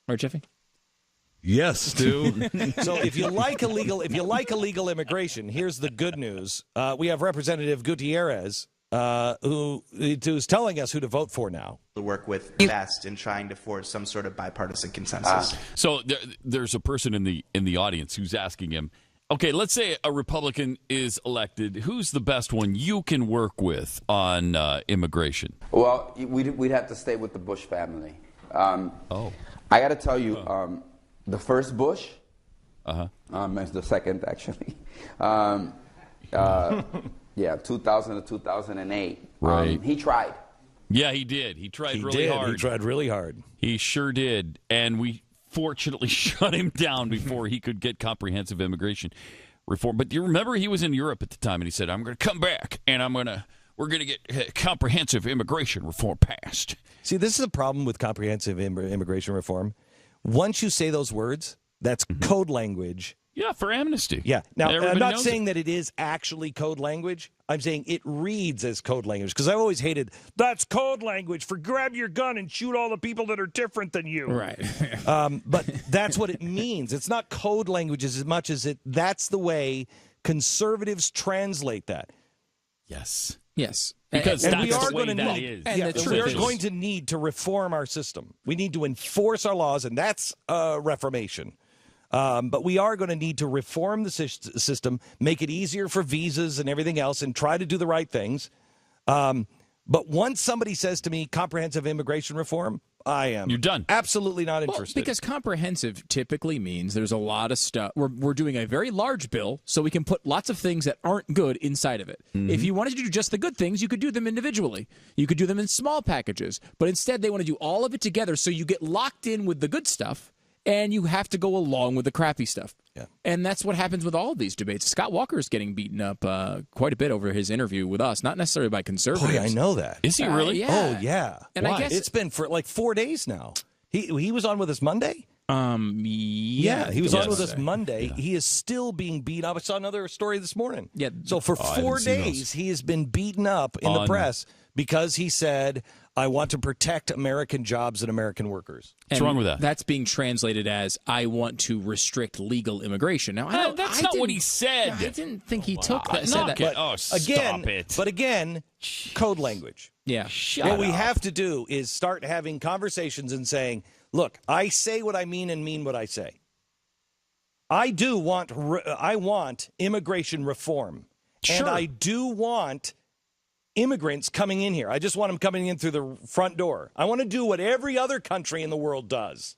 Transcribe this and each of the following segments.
Right, Jeffy? Yes, Stu. So if you like illegal immigration, here's the good news. We have Representative Gutierrez, who's telling us who to vote for now. To work with best in trying to forge some sort of bipartisan consensus. So there's a person in the audience who's asking him, okay, let's say a Republican is elected. Who's the best one you can work with on immigration? Well, we'd have to stay with the Bush family. I got to tell you, the first Bush, and the second actually, 2000 to 2008. Right. He tried. Yeah, he did. He tried really hard. He tried really hard. He sure did. And we fortunately shut him down before he could get comprehensive immigration reform. But you remember he was in Europe at the time, and he said, I'm going to come back, and we're going to get comprehensive immigration reform passed. See, this is a problem with comprehensive immigration reform. Once you say those words, that's code language. Yeah, for amnesty. Yeah. Now, Everybody I'm not knows saying that it is actually code language. I'm saying it reads as code language because I've always hated that's code language for grab your gun and shoot all the people that are different than you. Right. But that's what it means. It's not code language as much as that's the way conservatives translate that. Yes. Yes. Because and that's we are the way going to that need, is. we are going to need to reform our system. We need to enforce our laws, and that's reformation. But we are going to need to reform the system, make it easier for visas and everything else, and try to do the right things. But once somebody says to me comprehensive immigration reform, I am You're done. Absolutely not interested. Because comprehensive typically means there's a lot of stuff. We're doing a very large bill, so we can put lots of things that aren't good inside of it. If you wanted to do just the good things, you could do them individually. You could do them in small packages. But instead, they want to do all of it together, so you get locked in with the good stuff, and you have to go along with the crappy stuff. Yeah. And that's what happens with all of these debates. Scott Walker is getting beaten up quite a bit over his interview with us, not necessarily by conservatives. Oh, yeah, I know that. Is he really? Yeah. Oh, yeah. And Why? I guess it's been for like 4 days now. He was on with us Monday? Yeah, he was on with us Monday. Monday. Yeah. He is still being beat up. I saw another story this morning. Yeah. So for 4 days, he has been beaten up in the press because he said, I want to protect American jobs and American workers. What's wrong with that? That's being translated as, I want to restrict legal immigration. Now, that's not what he said. I didn't think he said that. Stop it. But again, code language. Yeah. What we have to do is start having conversations and saying, look, I say what I mean and mean what I say. I want immigration reform. Sure. And I do want immigrants coming in here. I just want them coming in through the front door. I want to do what every other country in the world does.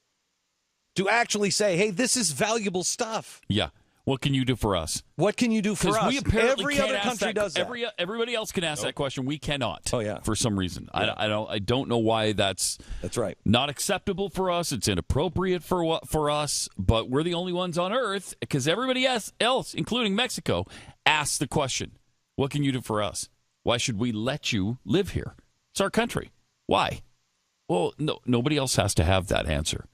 To actually say, hey, this is valuable stuff. Yeah. What can you do for us? What can you do for us? We apparently every can't other ask country that. does that. Everybody else can ask that question. We cannot. Oh, yeah. For some reason. Yeah. I don't know why that's right. Not acceptable for us. It's inappropriate for us. But we're the only ones on Earth because everybody else, including Mexico, asks the question, what can you do for us? Why should we let you live here? It's our country. Why? Well, no, nobody else has to have that answer.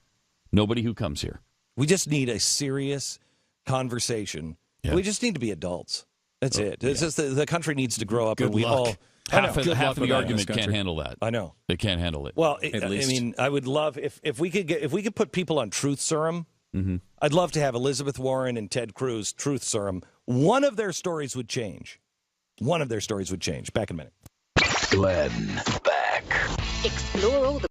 Nobody who comes here. We just need a serious conversation. Yeah. We just need to be adults. That's it. It's just the country needs to grow up. Good and we luck. all half of the that argument can't handle that. I know. They can't handle it. Well, I mean, I would love if we could put people on truth serum. Mm-hmm. I'd love to have Elizabeth Warren and Ted Cruz truth serum. One of their stories would change. Back in a minute. Glenn Beck. Explore all the